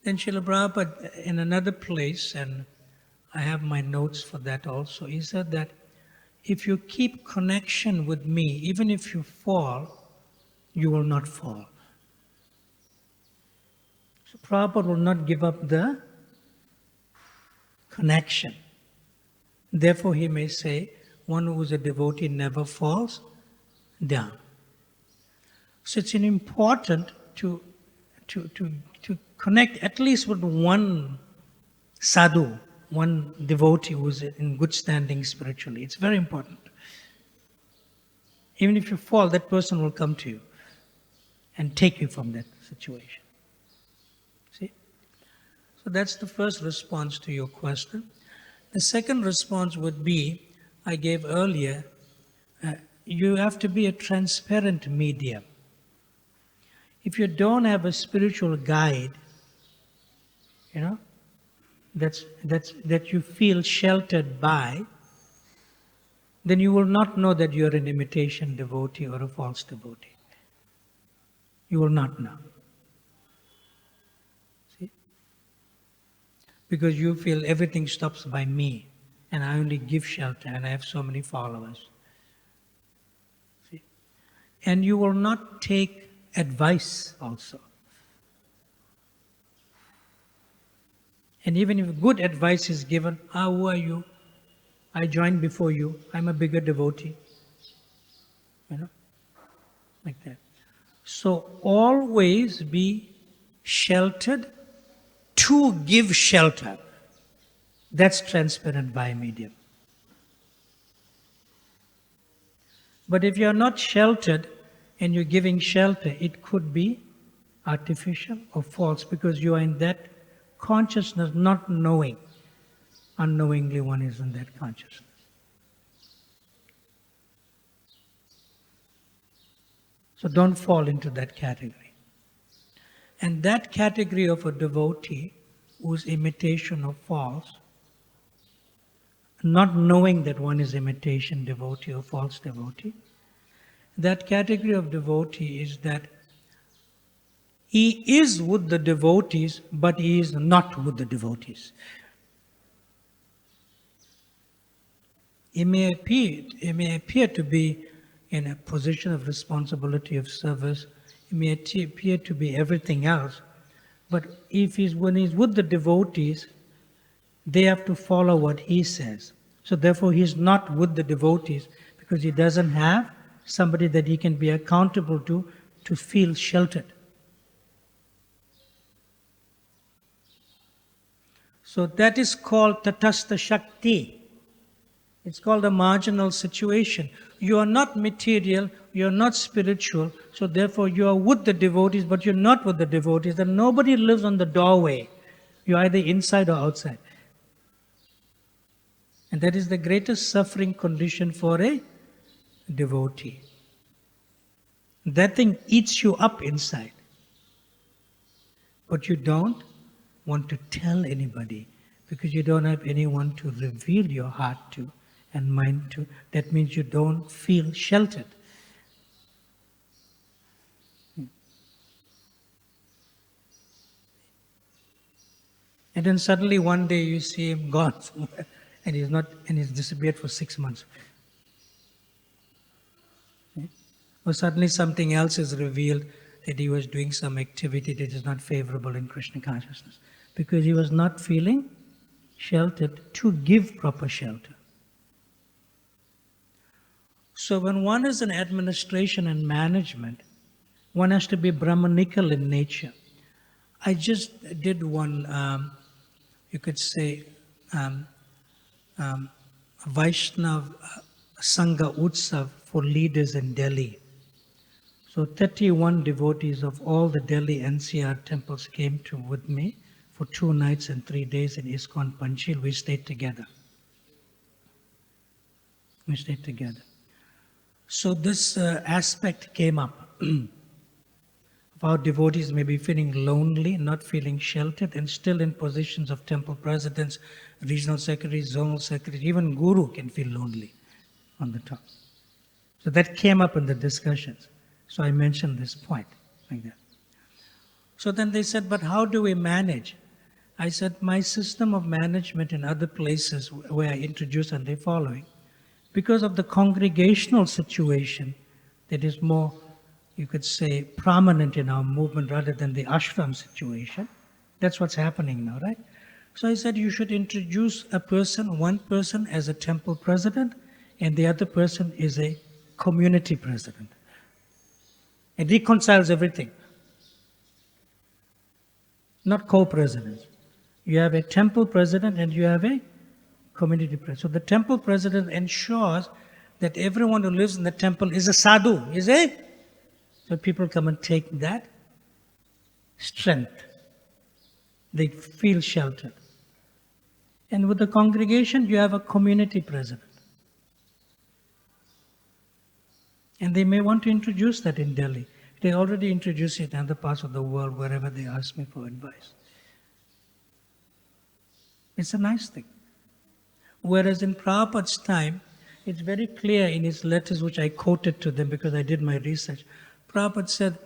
[SPEAKER 1] Then Srila Prabhupada, in another place, and I have my notes for that also, he said that if you keep connection with me, even if you fall, you will not fall. So Prabhupada will not give up the connection. Therefore, he may say, one who is a devotee never falls down. So it's important to connect at least with one sadhu, one devotee who is in good standing spiritually. It's very important. Even if you fall, that person will come to you and take you from that situation. See? So that's the first response to your question. The second response would be, I gave earlier, you have to be a transparent medium. If you don't have a spiritual guide, that you feel sheltered by, then you will not know that you're an imitation devotee or a false devotee. You will not know. See? Because you feel everything stops by me, and I only give shelter, and I have so many followers. See? And you will not take advice also. And even if good advice is given, who are you? I joined before you. I'm a bigger devotee. Like that. So always be sheltered to give shelter. That's transparent by medium. But if you're not sheltered and you're giving shelter, it could be artificial or false because you are in that consciousness, not knowing. Unknowingly one is in that consciousness. So don't fall into that category. And that category of a devotee whose imitation or false, not knowing that one is imitation devotee or false devotee, that category of devotee is that he is with the devotees, but he is not with the devotees. He may appear to be in a position of responsibility of service. He may appear to be everything else. But when he's with the devotees, they have to follow what he says. So therefore he's not with the devotees because he doesn't have somebody that he can be accountable to feel sheltered. So that is called tatastha shakti. It's called a marginal situation. You are not material, you are not spiritual, so therefore you are with the devotees, but you're not with the devotees, and nobody lives on the doorway. You're either inside or outside. And that is the greatest suffering condition for a devotee. That thing eats you up inside. But you don't want to tell anybody because you don't have anyone to reveal your heart to and mind to. That means you don't feel sheltered. And then suddenly one day you see him gone somewhere and he's disappeared for 6 months. Or suddenly something else is revealed that he was doing some activity that is not favorable in Krishna consciousness because he was not feeling sheltered to give proper shelter. So when one is in administration and management, one has to be Brahmanical in nature. I just did one, you could say, Vaishnav Sangha Utsav for leaders in Delhi. So 31 devotees of all the Delhi NCR temples came with me for 2 nights and 3 days in ISKCON Panchil. We stayed together. So this aspect came up. Our devotees may be feeling lonely, not feeling sheltered, and still in positions of temple presidents, regional secretaries, zonal secretaries, even guru can feel lonely on the top. So that came up in the discussions. So I mentioned this point like that. So then they said, but how do we manage? I said, my system of management in other places where I introduce and they're following, because of the congregational situation that is more, you could say, prominent in our movement rather than the ashram situation. That's what's happening now, right? So I said you should introduce one person as a temple president, and the other person is a community president. It reconciles everything. Not co-presidents. You have a temple president and you have a community president. So the temple president ensures that everyone who lives in the temple is a sadhu, is it? So people come and take that strength. They feel sheltered. And with the congregation, you have a community president. And they may want to introduce that in Delhi. They already introduce it in other parts of the world wherever they ask me for advice. It's a nice thing. Whereas in Prabhupada's time, it's very clear in his letters which I quoted to them because I did my research. Prabhupada said,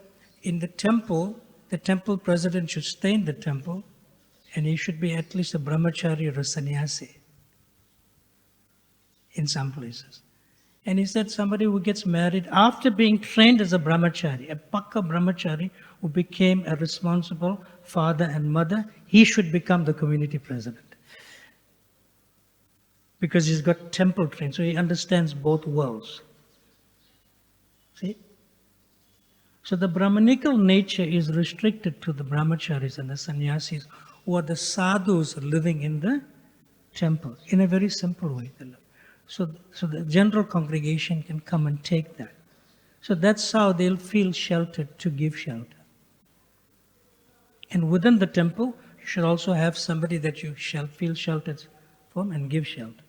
[SPEAKER 1] in the temple president should stay in the temple and he should be at least a brahmachari or a sannyasi in some places. And he said somebody who gets married after being trained as a brahmachari, a pakka brahmachari who became a responsible father and mother, he should become the community president. Because he's got temple trained, so he understands both worlds. See? So the Brahmanical nature is restricted to the brahmacharis and the sannyasis who are the sadhus living in the temple in a very simple way. So the general congregation can come and take that. So that's how they'll feel sheltered to give shelter. And within the temple, you should also have somebody that you shall feel sheltered from and give shelter.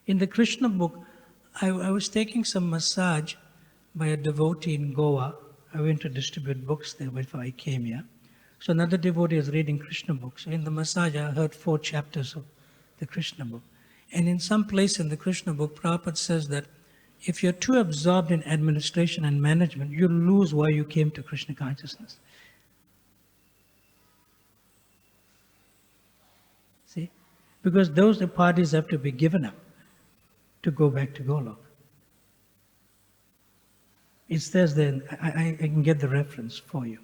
[SPEAKER 1] In the Krishna book, I was taking some massage by a devotee in Goa. I went to distribute books there before I came here. So another devotee was reading Krishna books. So in the massage, I heard 4 chapters of the Krishna book. And in some place in the Krishna book, Prabhupada says that if you're too absorbed in administration and management, you'll lose why you came to Krishna consciousness. See? Because those parties have to be given up to go back to Golok. It says there, I can get the reference for you.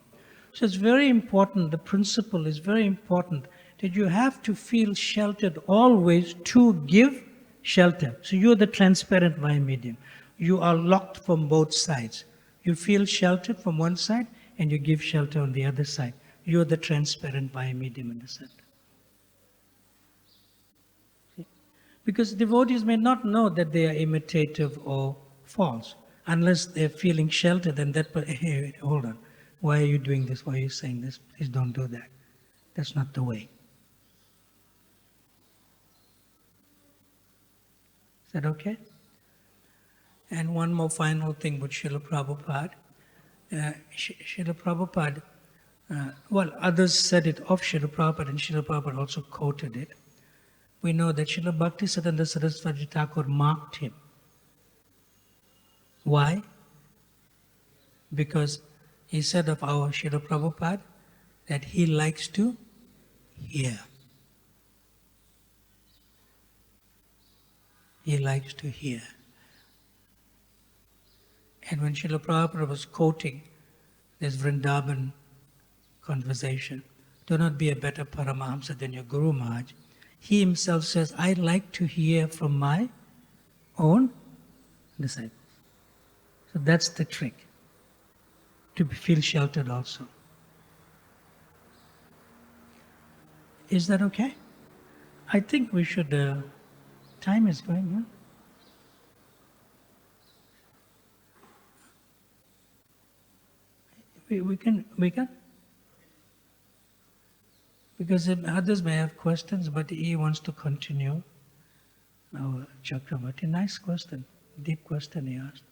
[SPEAKER 1] So it's very important, the principle is very important, that you have to feel sheltered always to give shelter. So you're the transparent via medium. You are locked from both sides. You feel sheltered from one side and you give shelter on the other side. You're the transparent via medium in the center. See? Because devotees may not know that they are imitative or false. Unless they're feeling sheltered, then that, hey, hold on. Why are you doing this? Why are you saying this? Please don't do that. That's not the way. Is that okay? And one more final thing with Srila Prabhupada. Srila Prabhupada, others said it of Srila Prabhupada, and Srila Prabhupada also quoted it. We know that Srila Bhaktisiddhanta Saraswati Thakur marked him. Why? Because he said of our Srila Prabhupada that he likes to hear. He likes to hear. And when Srila Prabhupada was quoting this Vrindavan conversation, do not be a better Paramahamsa than your Guru Maharaj, he himself says, I like to hear from my own disciples. So that's the trick, to feel sheltered also. Is that okay? I think we should, time is going on. We can? Because others may have questions, but he wants to continue. Our Chakravarti, nice question, deep question he asked.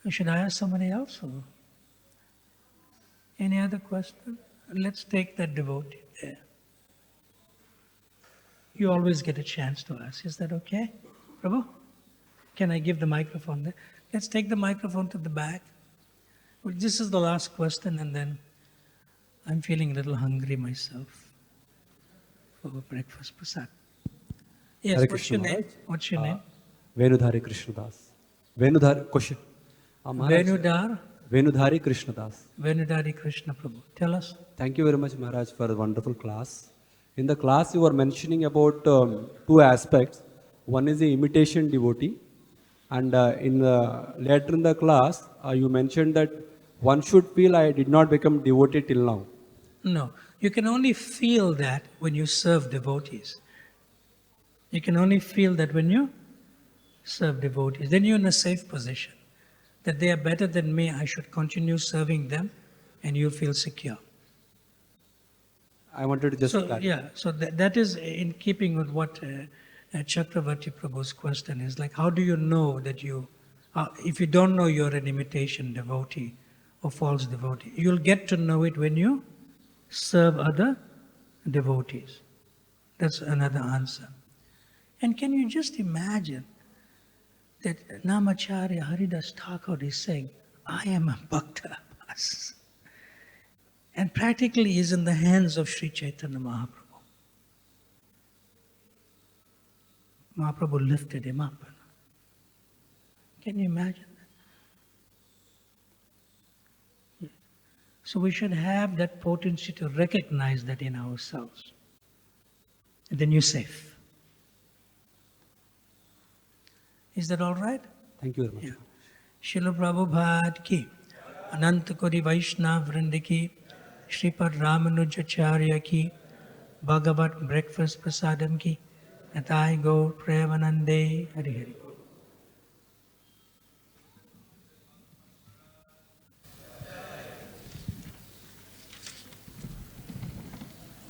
[SPEAKER 1] Should I ask somebody else? Or any other question? Let's take that devotee there. You always get a chance to ask. Is that okay? Prabhu? Can I give the microphone there? Let's take the microphone to the back. Well, this is the last question, and then I'm feeling a little hungry myself for breakfast prasad. Yes,
[SPEAKER 3] Hare
[SPEAKER 1] what's
[SPEAKER 3] Krishna,
[SPEAKER 1] your name?
[SPEAKER 3] Maharaj.
[SPEAKER 1] What's your name?
[SPEAKER 3] Venudhari Krishnadas. Venudhari, question. Maharaj, Venudhari Krishnadas.
[SPEAKER 1] Venudhari Krishna Prabhu. Tell us.
[SPEAKER 3] Thank you very much, Maharaj, for a wonderful class. In the class, you were mentioning about two aspects. One is the imitation devotee, and later in the class, you mentioned that one should feel I did not become devotee till now.
[SPEAKER 1] No, you can only feel that when you serve devotees. You can only feel that when you serve devotees. Then you're in a safe position. That they are better than me, I should continue serving them, and you feel secure.
[SPEAKER 3] I wanted to just
[SPEAKER 1] So that is in keeping with what Chakravarti Prabhu's question is. Like, how do you know that if you don't know you're an imitation devotee or false devotee, you'll get to know it when you serve other devotees. That's another answer. And can you just imagine that Namacharya Haridas Thakur is saying, I am a Bhakta Bas. And practically is in the hands of Sri Chaitanya Mahaprabhu. Mahaprabhu lifted him up. Can you imagine that? So we should have that potency to recognize that in ourselves. And then you're safe. Is that all right?
[SPEAKER 3] Thank you very much.
[SPEAKER 1] Yeah. Srila Prabhupada ki, Ananta Kori Vaishnav Vrindi ki, Sripad Ramanujacharya ki, Bhagavat Breakfast Prasadam ki, Natai Gaur Premanande, Hare Hare.